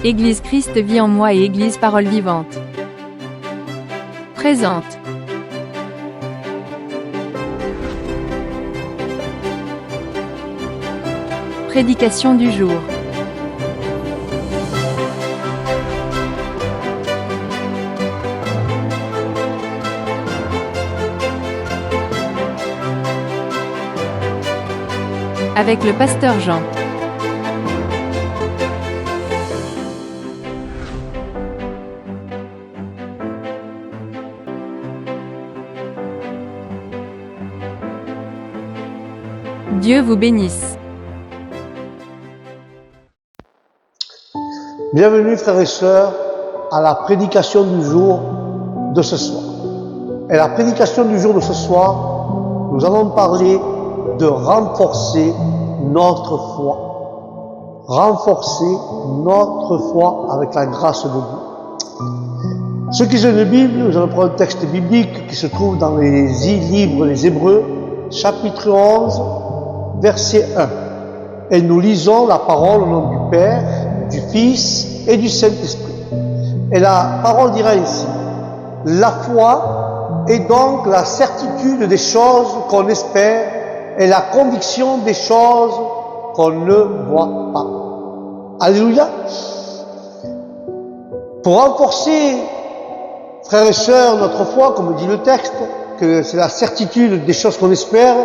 Église Christ vit en moi et Église Parole Vivante présente. Prédication du jour. Avec le pasteur Jean. Dieu vous bénisse. Bienvenue frères et sœurs à la prédication du jour de ce soir. Et la prédication du jour de ce soir, nous allons parler de renforcer notre foi. Renforcer notre foi avec la grâce de Dieu. Ceux qui ont une Bible, nous allons prendre un texte biblique qui se trouve dans les livres des Hébreux, chapitre 11, verset 1. Et nous lisons la parole au nom du Père, du Fils et du Saint-Esprit. Et la parole dira ainsi: la foi est donc la certitude des choses qu'on espère et la conviction des choses qu'on ne voit pas. Alléluia. Pour renforcer, frères et sœurs, notre foi, comme dit le texte, que c'est la certitude des choses qu'on espère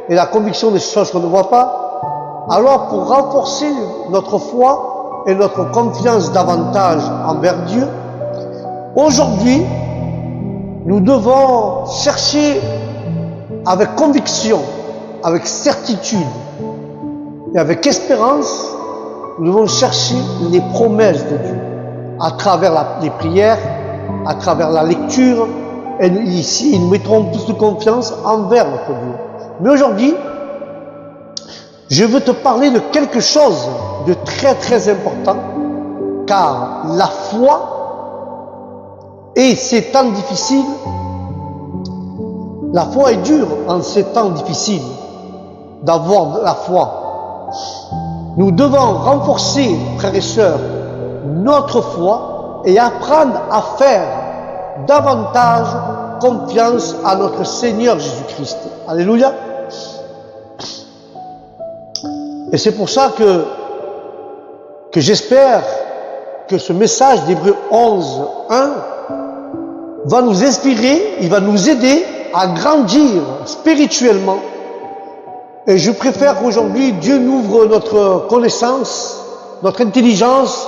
et la conviction des choses qu'on ne voit pas, alors pour renforcer notre foi et notre confiance davantage envers Dieu, aujourd'hui, nous devons chercher avec conviction, avec certitude et avec espérance, nous devons chercher les promesses de Dieu à travers les prières, à travers la lecture, et ici, nous mettrons plus de confiance envers notre Dieu. Mais aujourd'hui, je veux te parler de quelque chose de très très important, car la foi et ces temps difficiles, la foi est dure en ces temps difficiles d'avoir de la foi. Nous devons renforcer, frères et sœurs, notre foi et apprendre à faire davantage confiance à notre Seigneur Jésus-Christ. Alléluia. Et c'est pour ça que j'espère que ce message d'Hébreux 11, 1 va nous inspirer, il va nous aider à grandir spirituellement. Et je préfère qu'aujourd'hui Dieu n'ouvre notre connaissance, notre intelligence,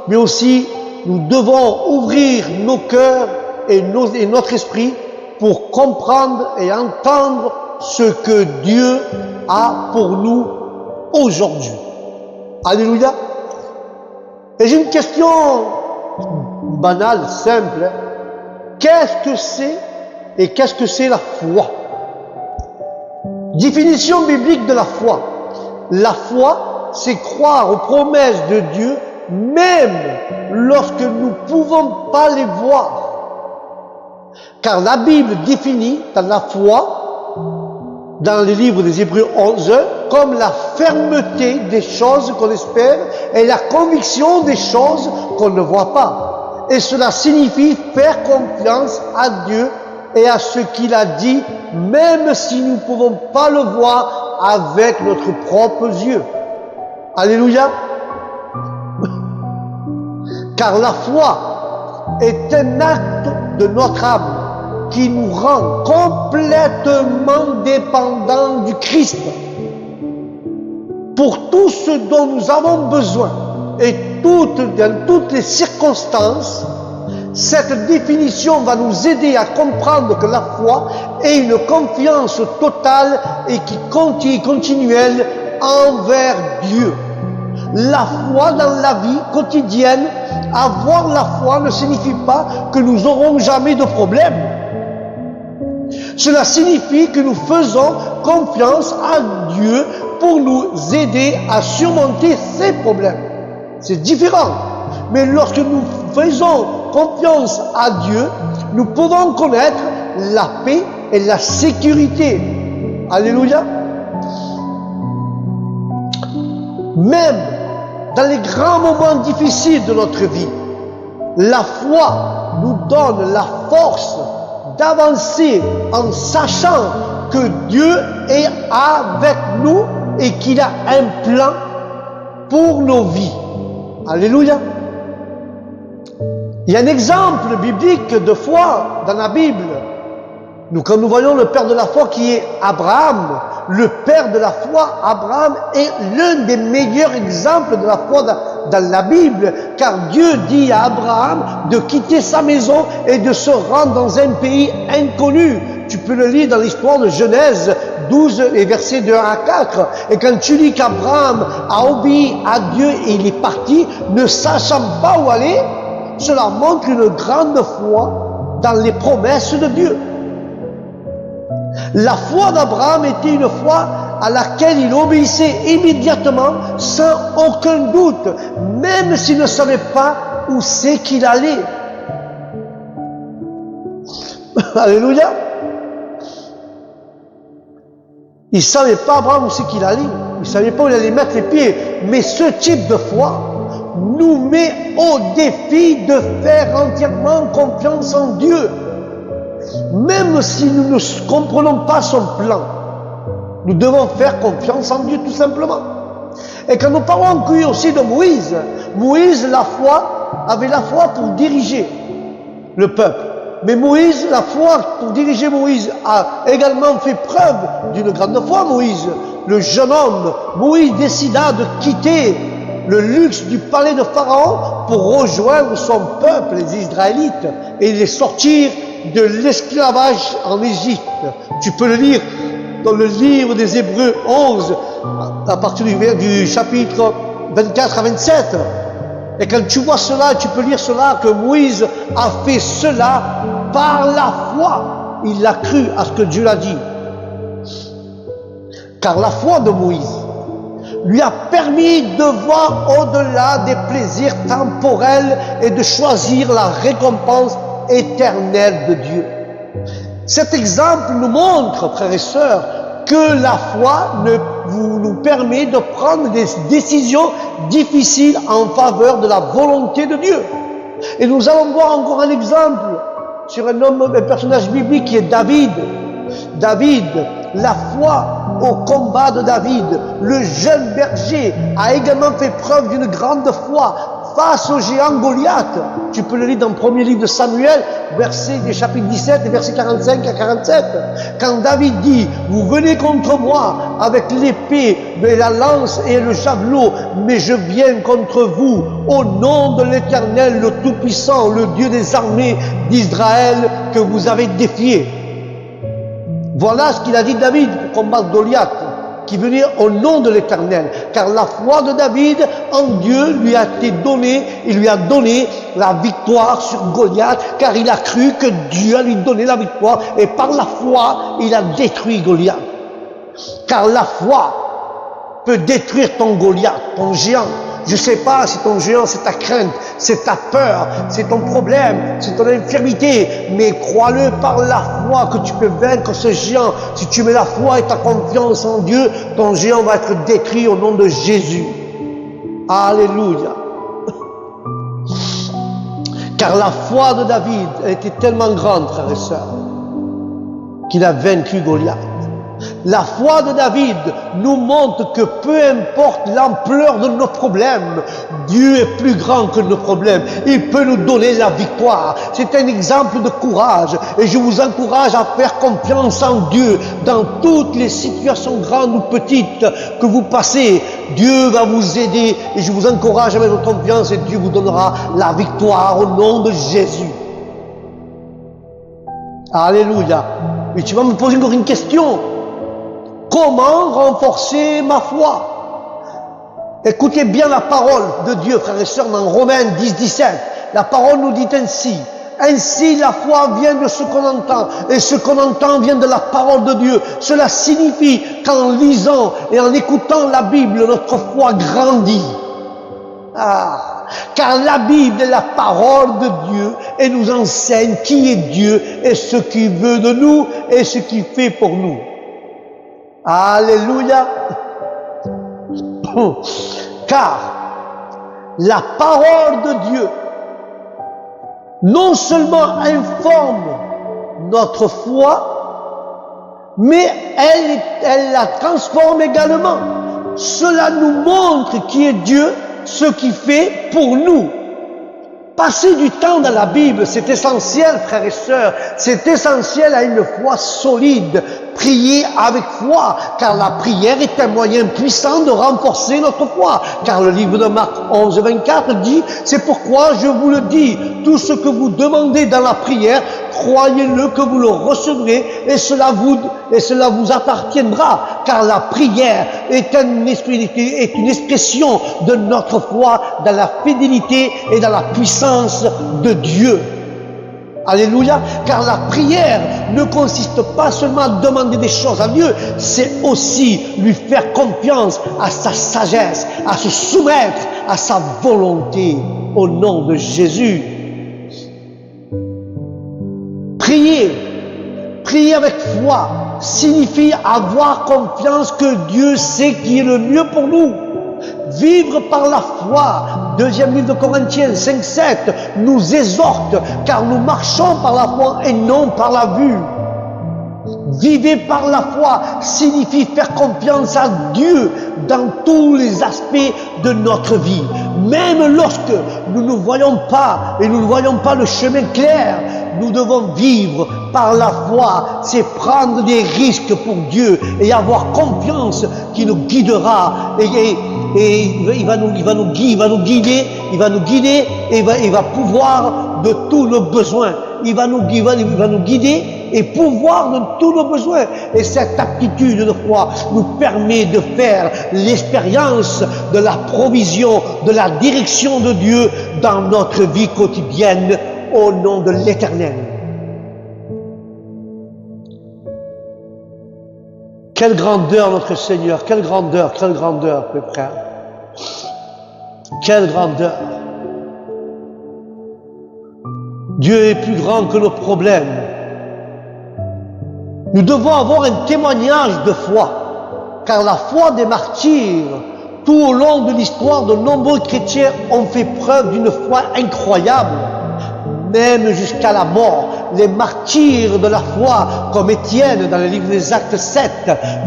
mais aussi nous devons ouvrir nos cœurs et notre esprit pour comprendre et entendre ce que Dieu a pour nous aujourd'hui. Alléluia. Et j'ai une question banale, simple. Qu'est-ce que c'est et qu'est-ce que c'est la foi? Définition biblique de la foi. La foi, c'est croire aux promesses de Dieu, même lorsque nous ne pouvons pas les voir. Car la Bible définit dans la foi, dans le livre des Hébreux 11, comme la fermeté des choses qu'on espère et la conviction des choses qu'on ne voit pas. Et cela signifie faire confiance à Dieu et à ce qu'il a dit, même si nous ne pouvons pas le voir avec notre propres yeux. Alléluia. Car la foi est un acte de notre âme qui nous rend complètement dépendants du Christ pour tout ce dont nous avons besoin et dans toutes les circonstances. Cette définition va nous aider à comprendre que la foi est une confiance totale et continuelle envers Dieu. La foi dans la vie quotidienne, avoir la foi ne signifie pas que nous n'aurons jamais de problème. Cela signifie que nous faisons confiance à Dieu pour nous aider à surmonter ces problèmes. C'est différent. Mais lorsque nous faisons confiance à Dieu, nous pouvons connaître la paix et la sécurité. Alléluia. Même dans les grands moments difficiles de notre vie. La foi nous donne la force d'avancer en sachant que Dieu est avec nous et qu'il a un plan pour nos vies. Alléluia. Il y a un exemple biblique de foi dans la Bible. Quand nous voyons le père de la foi qui est Abraham, le père de la foi, Abraham, est l'un des meilleurs exemples de la foi dans la Bible, car Dieu dit à Abraham de quitter sa maison et de se rendre dans un pays inconnu. Tu peux le lire dans l'histoire de Genèse 12 et versets 2 à 4. Et quand tu lis qu'Abraham a obéi à Dieu et il est parti, ne sachant pas où aller, cela montre une grande foi dans les promesses de Dieu. La foi d'Abraham était une foi à laquelle il obéissait immédiatement, sans aucun doute, même s'il ne savait pas où c'est qu'il allait. Alléluia. Il ne savait pas, Abraham, où c'est qu'il allait. Il ne savait pas où il allait mettre les pieds. Mais ce type de foi nous met au défi de faire entièrement confiance en Dieu. Même si nous ne comprenons pas son plan, nous devons faire confiance en Dieu tout simplement. Et quand nous parlons aussi de Moïse, Moïse, avait la foi pour diriger le peuple. Mais Moïse, la foi pour diriger Moïse a également fait preuve d'une grande foi, Moïse. Le jeune homme, Moïse décida de quitter le luxe du palais de Pharaon pour rejoindre son peuple, les Israélites, et les sortir de l'esclavage en Égypte. Tu peux le lire dans le livre des Hébreux 11, à partir du chapitre 24 à 27. Et quand tu vois cela, tu peux lire cela, que Moïse a fait cela par la foi. Il a cru à ce que Dieu l'a dit. Car la foi de Moïse lui a permis de voir au-delà des plaisirs temporels et de choisir la récompense éternelle de Dieu. Cet exemple nous montre, frères et sœurs, que la foi nous permet de prendre des décisions difficiles en faveur de la volonté de Dieu. Et nous allons voir encore un exemple sur un personnage biblique qui est David. David, la foi au combat de David, le jeune berger, a également fait preuve d'une grande foi face au géant Goliath. Tu peux le lire dans le premier livre de Samuel, chapitre 17 et versets 45 à 47. Quand David dit, vous venez contre moi avec l'épée, la lance et le javelot, mais je viens contre vous au nom de l'Éternel, le Tout-Puissant, le Dieu des armées d'Israël que vous avez défié. Voilà ce qu'il a dit David pour combattre Goliath, qui venait au nom de l'Éternel. Car la foi de David en Dieu lui a été donnée, il lui a donné la victoire sur Goliath, car il a cru que Dieu allait lui donner la victoire, et par la foi, il a détruit Goliath. Car la foi peut détruire ton Goliath, ton géant. Je ne sais pas si ton géant, c'est ta crainte, c'est ta peur, c'est ton problème, c'est ton infirmité, mais crois-le par la foi que tu peux vaincre ce géant. Si tu mets la foi et ta confiance en Dieu, ton géant va être détruit au nom de Jésus. Alléluia. Car la foi de David était tellement grande, frères et sœurs, qu'il a vaincu Goliath. La foi de David nous montre que peu importe l'ampleur de nos problèmes, Dieu est plus grand que nos problèmes. Il peut nous donner la victoire. C'est un exemple de courage. Et je vous encourage à faire confiance en Dieu dans toutes les situations grandes ou petites que vous passez. Dieu va vous aider et je vous encourage à mettre votre confiance et Dieu vous donnera la victoire au nom de Jésus. Alléluia. Et tu vas me poser encore une question. Comment renforcer ma foi? Écoutez bien la parole de Dieu, frères et sœurs, dans Romains 10, 17. La parole nous dit ainsi. Ainsi, la foi vient de ce qu'on entend, et ce qu'on entend vient de la parole de Dieu. Cela signifie qu'en lisant et en écoutant la Bible, notre foi grandit. Car la Bible est la parole de Dieu et nous enseigne qui est Dieu et ce qu'il veut de nous et ce qu'il fait pour nous. Alléluia. Car la parole de Dieu non seulement informe notre foi, mais elle la transforme également. Cela nous montre qui est Dieu, ce qu'il fait pour nous. Passer du temps dans la Bible, c'est essentiel, frères et sœurs. C'est essentiel à une foi solide. Prier avec foi, car la prière est un moyen puissant de renforcer notre foi. Car le livre de Marc 11, 24 dit, c'est pourquoi je vous le dis, tout ce que vous demandez dans la prière, croyez-le que vous le recevrez et cela vous appartiendra. Car la prière est une expression de notre foi dans la fidélité et dans la puissance de Dieu. Alléluia, car la prière ne consiste pas seulement à demander des choses à Dieu, c'est aussi lui faire confiance à sa sagesse, à se soumettre à sa volonté au nom de Jésus. Prier avec foi signifie avoir confiance que Dieu sait qui est le mieux pour nous. Vivre par la foi, deuxième livre de Corinthiens 5-7, nous exhorte, car nous marchons par la foi et non par la vue. Vivre par la foi signifie faire confiance à Dieu dans tous les aspects de notre vie. Même lorsque nous ne voyons pas et nous ne voyons pas le chemin clair, nous devons vivre par la foi, c'est prendre des risques pour Dieu et avoir confiance qu'il nous guidera et il va nous guider et il va pouvoir de tous nos besoins. Il va nous guider et pouvoir de tous nos besoins. Et cette aptitude de foi nous permet de faire l'expérience de la provision, de la direction de Dieu dans notre vie quotidienne au nom de l'Éternel. Quelle grandeur notre Seigneur, quelle grandeur, mes frères. Quelle grandeur. Dieu est plus grand que nos problèmes. Nous devons avoir un témoignage de foi, car la foi des martyrs, tout au long de l'histoire, de nombreux chrétiens ont fait preuve d'une foi incroyable, même jusqu'à la mort. Les martyrs de la foi, comme Étienne dans le livre des Actes 7,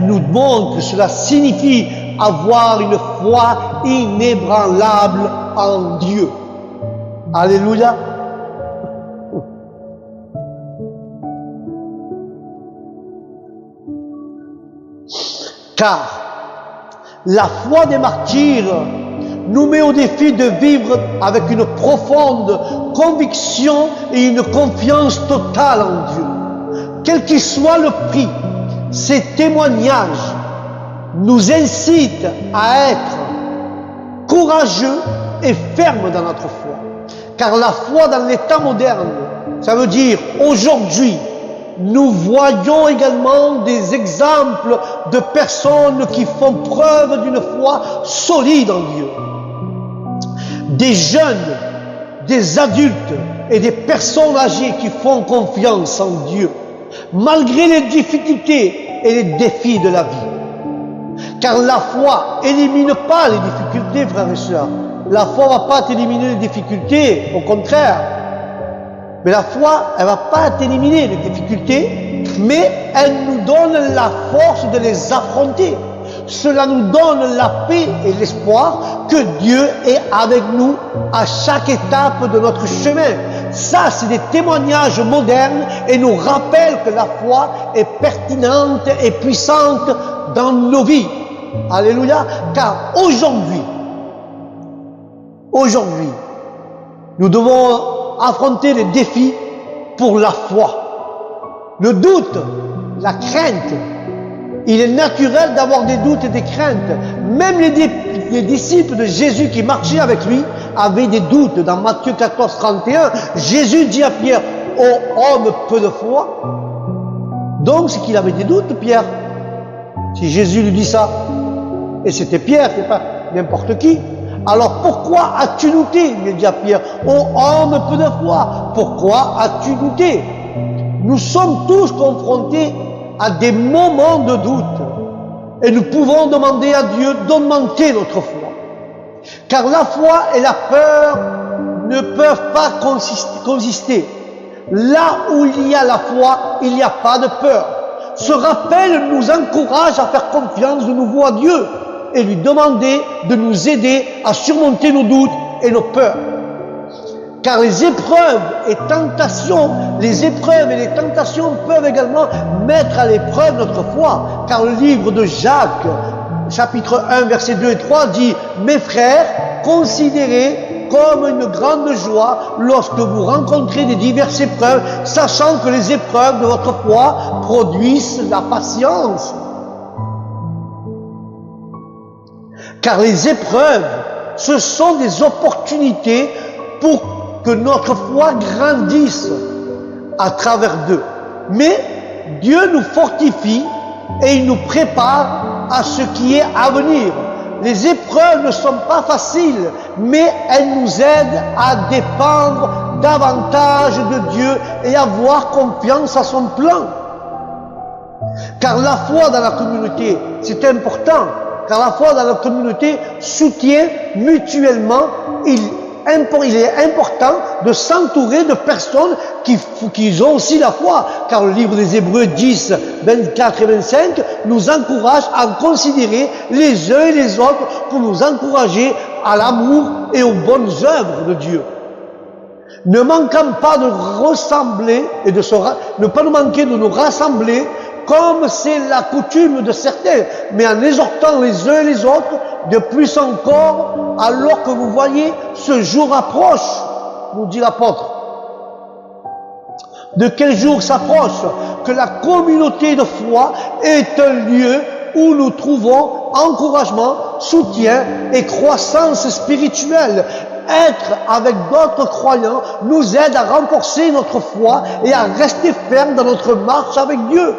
nous montrent que cela signifie avoir une foi inébranlable en Dieu. Alléluia. Car la foi des martyrs nous met au défi de vivre avec une profonde conviction et une confiance totale en Dieu. Quel qu'il soit le prix, ces témoignages nous incitent à être courageux et fermes dans notre foi. Car la foi dans l'état moderne, ça veut dire aujourd'hui, nous voyons également des exemples de personnes qui font preuve d'une foi solide en Dieu. Des jeunes, des adultes et des personnes âgées qui font confiance en Dieu, malgré les difficultés et les défis de la vie. Car la foi élimine pas les difficultés, frères et sœurs. La foi ne va pas t'éliminer les difficultés, au contraire. Mais la foi, elle ne va pas t'éliminer les difficultés, mais elle nous donne la force de les affronter. Cela nous donne la paix et l'espoir que Dieu est avec nous à chaque étape de notre chemin. Ça, c'est des témoignages modernes et nous rappellent que la foi est pertinente et puissante dans nos vies. Alléluia. Car aujourd'hui, nous devons affronter les défis pour la foi. Le doute, la crainte, il est naturel d'avoir des doutes et des craintes. Même les disciples de Jésus qui marchaient avec lui avaient des doutes. Dans Matthieu 14, 31, Jésus dit à Pierre, « Ô homme peu de foi !» Donc c'est qu'il avait des doutes, Pierre. Si Jésus lui dit ça, et c'était Pierre, c'est pas n'importe qui. Alors pourquoi as-tu douté? Il dit à Pierre, « Ô homme peu de foi, pourquoi as-tu douté ?» Nous sommes tous confrontés à des moments de doute et nous pouvons demander à Dieu d'augmenter notre foi. Car la foi et la peur ne peuvent pas consister. Là où il y a la foi, il n'y a pas de peur. Ce rappel nous encourage à faire confiance de nouveau à Dieu et lui demander de nous aider à surmonter nos doutes et nos peurs. Car les épreuves et les tentations peuvent également mettre à l'épreuve notre foi. Car le livre de Jacques, chapitre 1, versets 2 et 3 dit « Mes frères, considérez comme une grande joie lorsque vous rencontrez des diverses épreuves, sachant que les épreuves de votre foi produisent la patience. » Car les épreuves, ce sont des opportunités pour que notre foi grandisse à travers d'eux. Mais Dieu nous fortifie et il nous prépare à ce qui est à venir. Les épreuves ne sont pas faciles, mais elles nous aident à dépendre davantage de Dieu et à avoir confiance à son plan. Car la foi dans la communauté, c'est important, car la foi dans la communauté soutient mutuellement. Il est important de s'entourer de personnes qui ont aussi la foi, car le livre des Hébreux 10, 24 et 25 nous encourage à considérer les uns et les autres pour nous encourager à l'amour et aux bonnes œuvres de Dieu. Ne manquons pas de ressembler et ne pas nous manquer de nous rassembler comme c'est la coutume de certains, mais en exhortant les uns et les autres, de plus encore, alors que vous voyez ce jour approche, nous dit l'apôtre. De quel jour s'approche? Que la communauté de foi est un lieu où nous trouvons encouragement, soutien et croissance spirituelle. Être avec d'autres croyants nous aide à renforcer notre foi et à rester ferme dans notre marche avec Dieu.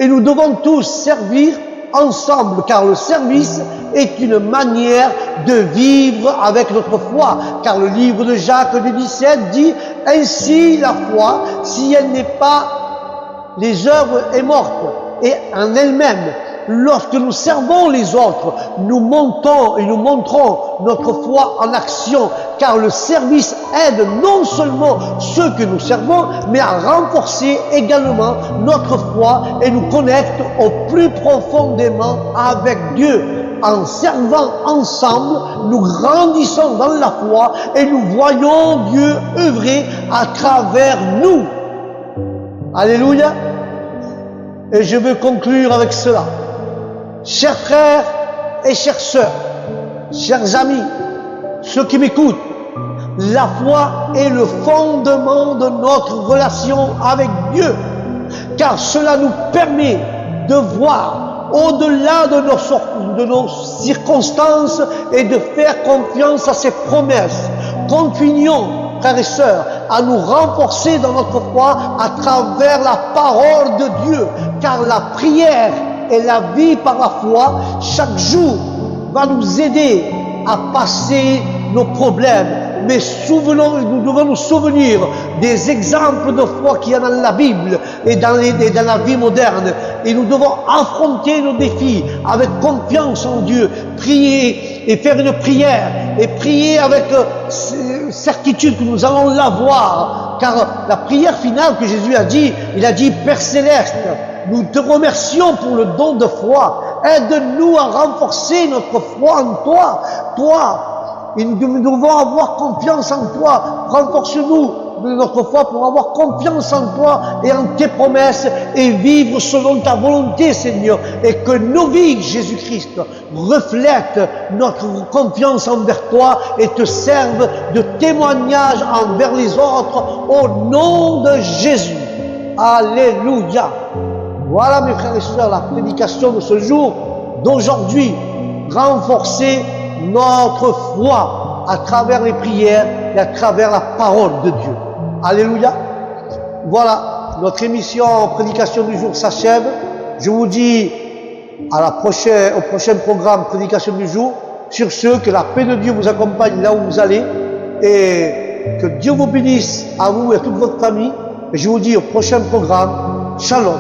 Et nous devons tous servir ensemble, car le service est une manière de vivre avec notre foi. Car le livre de Jacques 17 dit « Ainsi la foi, si elle n'est pas les œuvres, est morte, et en elle-même. Lorsque nous servons les autres, nous montons et nous montrons notre foi en action, car le service aide non seulement ceux que nous servons, mais à renforcer également notre foi et nous connecte au plus profondément avec Dieu. En servant ensemble, nous grandissons dans la foi et nous voyons Dieu œuvrer à travers nous. Alléluia. Et je veux conclure avec cela. Chers frères et chères sœurs, chers amis, ceux qui m'écoutent, la foi est le fondement de notre relation avec Dieu, car cela nous permet de voir au-delà de nos circonstances et de faire confiance à ses promesses. Continuons, frères et sœurs, à nous renforcer dans notre foi à travers la parole de Dieu, car la prière et la vie par la foi, chaque jour, va nous aider à passer nos problèmes. Mais nous devons nous souvenir des exemples de foi qu'il y a dans la Bible et dans la vie moderne. Et nous devons affronter nos défis avec confiance en Dieu, prier et faire une prière, et prier avec certitude que nous allons l'avoir. Car la prière finale que Jésus a dit, il a dit « Père Céleste, nous te remercions pour le don de foi. Aide-nous à renforcer notre foi en toi. Et nous devons avoir confiance en toi. Renforce-nous de notre foi pour avoir confiance en toi et en tes promesses et vivre selon ta volonté, Seigneur. Et que nos vies, Jésus-Christ, reflètent notre confiance envers toi et te servent de témoignage envers les autres au nom de Jésus. Alléluia. Voilà, mes frères et sœurs, la prédication de ce jour, d'aujourd'hui. Renforcer notre foi à travers les prières et à travers la parole de Dieu. Alléluia. Voilà, notre émission Prédication du jour s'achève. Je vous dis au prochain programme Prédication du jour. Sur ce, que la paix de Dieu vous accompagne là où vous allez et que Dieu vous bénisse à vous et à toute votre famille. Et je vous dis au prochain programme, Shalom.